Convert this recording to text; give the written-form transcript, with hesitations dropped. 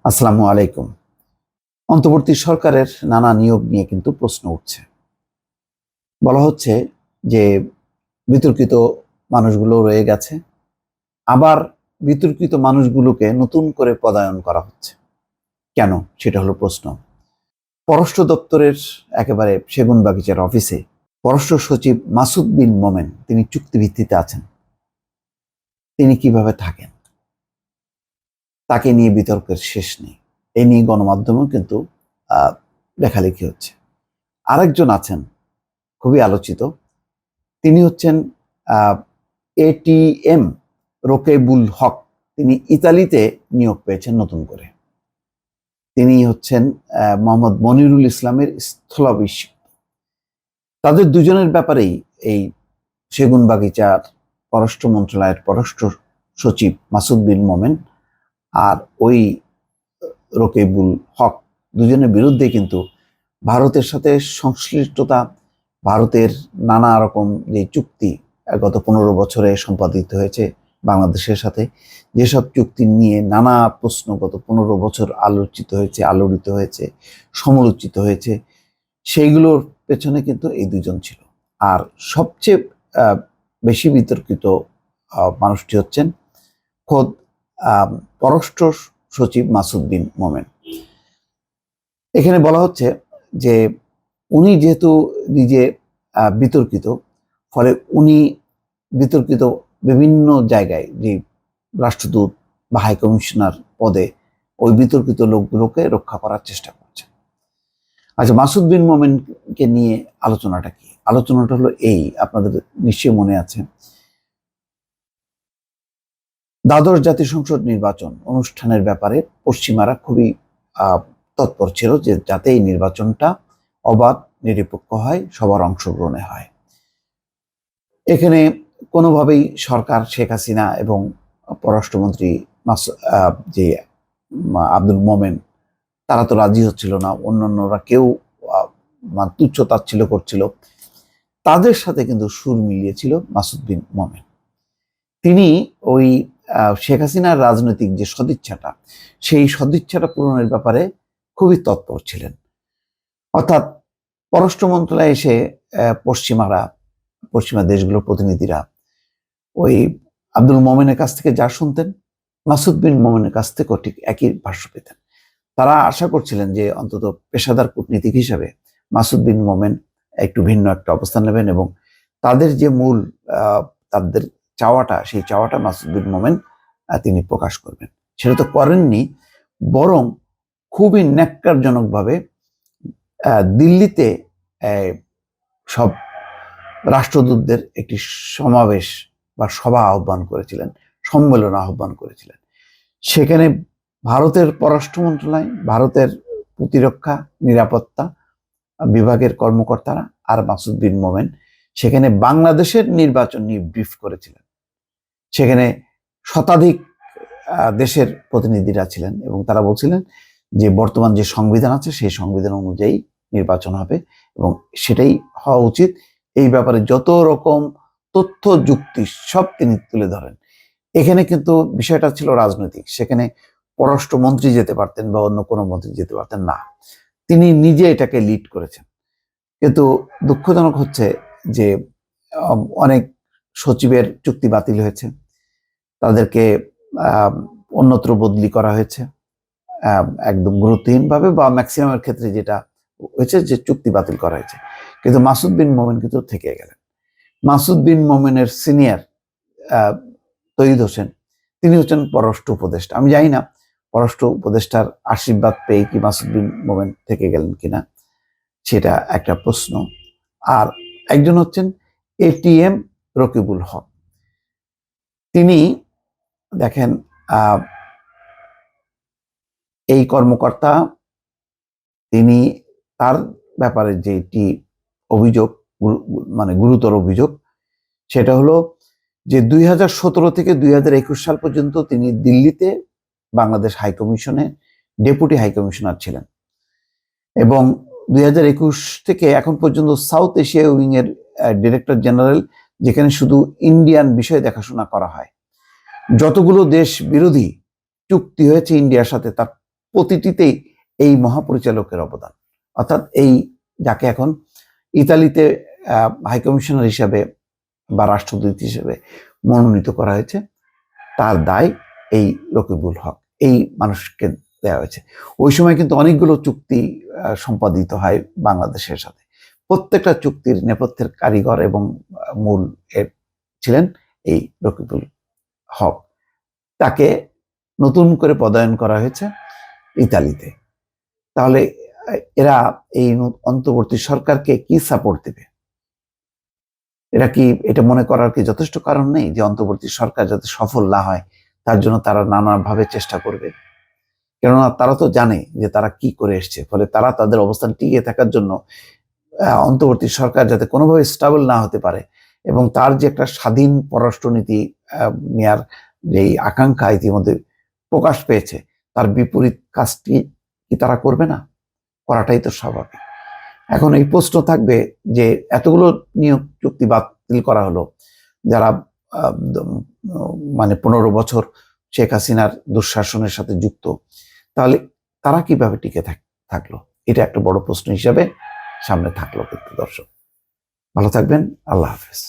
আসসালামু আলাইকুম। অন্তর্বর্তী সরকারের নানা নিয়োগ নিয়ে কিন্তু প্রশ্ন উঠছে। বলা হচ্ছে যে বিতর্কিত মানুষগুলো রয়ে গেছে, আবার বিতর্কিত মানুষগুলোকে নতুন করে পদায়ন করা হচ্ছে। কেন? সেটা হলো প্রশ্ন। পররাষ্ট্র দপ্তরের একেবারে সেগুনবাগিচার অফিসে পররাষ্ট্র সচিব মাসুদ বিন মোমেন তিনি চুক্তিভিত্তিতে আছেন। তিনি কিভাবে থাকেন? তাকে নিয়ে বিতর্কের শেষ নেই। এ নিয়ে গণমাধ্যমেও কিন্তু লেখালেখি হচ্ছে। আরেকজন আছেন খুবই আলোচিত, তিনি হচ্ছেন এটিএম রোকেবুল হক। তিনি ইতালিতে নিয়োগ পেয়েছেন নতুন করে। তিনি হচ্ছেন মোহাম্মদ মনিরুল ইসলামের স্থলাভিষিক্ত। তাদের দুজনের ব্যাপারেই এই সেগুনবাগিচার পররাষ্ট্র মন্ত্রণালয়ের পররাষ্ট্র সচিব মাসুদ বিন মোমেন আর ওই রোকেবুল হক দুজনের বিরুদ্ধে কিন্তু ভারতের সাথে সংশ্লিষ্টতা, ভারতের নানা রকম যে চুক্তি গত 15 বছরে সম্পাদিত হয়েছে বাংলাদেশের সাথে, যেসব চুক্তি নিয়ে নানা প্রশ্ন গত 15 বছর আলোড়িত হয়েছে, সমালোচিত হয়েছে, সেইগুলোর পেছনে কিন্তু এই দুজন ছিল। আর সবচেয়ে বেশি বিতর্কিত মানুষটি হচ্ছেন খোদ পররাষ্ট্র সচিব মাসুদ বিন মোমেন। এখানে বলা হচ্ছে যে উনি যেহেতু নিজে বিতর্কিত, ফলে উনি বিতর্কিত বিভিন্ন জায়গায় যে রাষ্ট্রদূত বা হাই কমিশনার পদে ওই বিতর্কিত লোকগুলোকে রক্ষা করার চেষ্টা করছেন। আচ্ছা, মাসুদ বিন মোমেনকে নিয়ে আলোচনাটা কি? আলোচনাটা হলো এই, আপনাদের নিশ্চয়ই মনে আছে, দ্বাদশ জাতীয় সংসদ নির্বাচন অনুষ্ঠানের ব্যাপারে পশ্চিমারা খুবই তৎপর ছিল যে যাতে এই নির্বাচনটা অবাধ নিরপেক্ষ হয়, সবার অংশগ্রহণে হয়। এখানে কোনোভাবেই সরকার, শেখ হাসিনা এবং পররাষ্ট্রমন্ত্রী যে আব্দুল মোমেন, তারা তো রাজি হচ্ছিল না। অন্যান্যরা কেউ তুচ্ছ তাচ্ছিল্য করছিল। তাদের সাথে কিন্তু সুর মিলিয়েছিল মাসুদ বিন মোমেন। তিনি ওই শেখ হাসিনার রাজনৈতিক যে সদিচ্ছাটা, সেই সদিচ্ছাটা পূরণের ব্যাপারে খুবই তৎপর ছিলেন। অর্থাৎ পররাষ্ট্র মন্ত্রণালয়ে এসে পশ্চিমা দেশগুলোর প্রতিনিধিরা ওই আব্দুল মোমেনের কাছ থেকে যা শুনতেন, মাসুদ বিন মোমেনের কাছ থেকেও ঠিক একই ভাষ্য পেতেন। তারা আশা করছিলেন যে অন্তত পেশাদার কূটনীতিক হিসাবে মাসুদ বিন মোমেন একটু ভিন্ন একটা অবস্থান নেবেন এবং তাদের যে মূল তাদের চাওয়াটা, সেই চাওয়াটা মাসুদ বিন মোমেন তিনি প্রকাশ করবেন। সেটা তো করেননি, বরং খুবই ন্যাক্কারজনকভাবে দিল্লিতে সব রাষ্ট্রদূতদের একটি সমাবেশ বা সভা আহ্বান করেছিলেন, সম্মেলন আহ্বান করেছিলেন। সেখানে ভারতের পররাষ্ট্র মন্ত্রণালয়, ভারতের প্রতিরক্ষা নিরাপত্তা বিভাগের কর্মকর্তারা আর মাসুদ বিন মোমেন সেখানে বাংলাদেশের নির্বাচন নিয়ে ব্রিফ করেছিলেন। সেখানে শতাধিক দেশের প্রতিনিধিরা ছিলেন এবং তারা বলছিলেন যে বর্তমান যে সংবিধান আছে সেই সংবিধান অনুযায়ী নির্বাচন হবে এবং সেটাই হওয়া উচিত। এই ব্যাপারে যত রকম তথ্য যুক্তি সব তিনি তুলে ধরেন। এখানে কিন্তু বিষয়টা ছিল রাজনৈতিক। সেখানে পররাষ্ট্রমন্ত্রী যেতে পারতেন বা অন্য কোনো মন্ত্রী যেতে পারতেন না, তিনি নিজে এটাকে লিড করেছেন। কিন্তু দুঃখজনক হচ্ছে যে অনেক সচিবের চুক্তি বাতিল হয়েছে, তাদেরকে অন্যত্র বদলি করা হয়েছে একদম গুরুত্বহীনভাবে, বা ম্যাক্সিমামের ক্ষেত্রে যেটা হয়েছে যে চুক্তি বাতিল করা হয়েছে। কিন্তু মাসুদ বিন মোমেন কিন্তু থেকে গেলেন। মাসুদ বিন মোমেনের সিনিয়র তৌহিদ হোসেন, তিনি হচ্ছেন পররাষ্ট্র উপদেষ্টা। আমি জানি না পররাষ্ট্র উপদেষ্টার আশীর্বাদ পেয়ে কি মাসুদ বিন মোমেন থেকে গেলেন কিনা, সেটা একটা প্রশ্ন। আর একজন হচ্ছেন এটিএম রকিবুল হক। তিনি দেখেন এই কর্মকর্তা, তিনি তার ব্যাপারে যেটি অভিযোগ, মানে গুরুতর অভিযোগ, সেটা হলো যে 2017 থেকে 2021 সাল পর্যন্ত তিনি দিল্লিতে বাংলাদেশ হাইকমিশনে ডেপুটি হাইকমিশনার ছিলেন এবং 2021 থেকে এখন পর্যন্ত সাউথ এশিয়া উইং এর ডিরেক্টর জেনারেল, যেখানে শুধু ইন্ডিয়ান বিষয় দেখাশোনা করা হয়। যতগুলো দেশ বিরোধী চুক্তি হয়েছে ইন্ডিয়ার সাথে, তার প্রতিটিতেই এই মহাপরিচালকের অবদান। অর্থাৎ এই যাকে এখন ইতালিতে হাইকমিশনার হিসাবে বা রাষ্ট্রদূত হিসেবে মনোনীত করা হয়েছে, তার দায় এই রকিবুল হক এই মানুষকে দেওয়া হয়েছে। ওই সময় কিন্তু অনেকগুলো চুক্তি সম্পাদিত হয় বাংলাদেশের সাথে। প্রত্যেকটা চুক্তির নেপথ্যের কারিগর এবং মূল ছিলেন এই রকিবুল হক। তাকে নতুন করে পদায়ন করা হয়েছে ইতালিতে। তাহলে এরা এই অন্তর্বর্তী সরকারকে কি সাপোর্ট দেবে? এরা কি এটা মনে করার কি যথেষ্ট কারণ নেই যে অন্তর্বর্তী সরকার যাতে সফল না হয় তার জন্য তারা নানাভাবে চেষ্টা করবে? কেননা তারা তো জানে যে তারা কি করে এসছে, ফলে তারা তাদের অবস্থান টিকিয়ে থাকার জন্য অন্তর্বর্তী সরকার যাতে কোনোভাবে স্টেবল না হতে পারে এবং তার যে একটা স্বাধীন পররাষ্ট্রনীতি নেয়ার যে আকাঙ্ক্ষা ইতিমধ্যে প্রকাশ পেয়েছে, তার বিপরীত কাজটি কি তারা করবে না? করাটাই তো স্বাভাবিক। এখন এই প্রশ্ন থাকবে যে এতগুলো নিয়োগ চুক্তি বাতিল করা হলো, যারা মানে 15 বছর শেখ হাসিনার দুঃশাসনের সাথে যুক্ত, তাহলে তারা কিভাবে টিকে থাকলো? এটা একটা বড় প্রশ্ন হিসাবে সামনে থাকলো। কিন্তু দর্শক ভালো থাকবেন, আল্লাহ হাফেজ।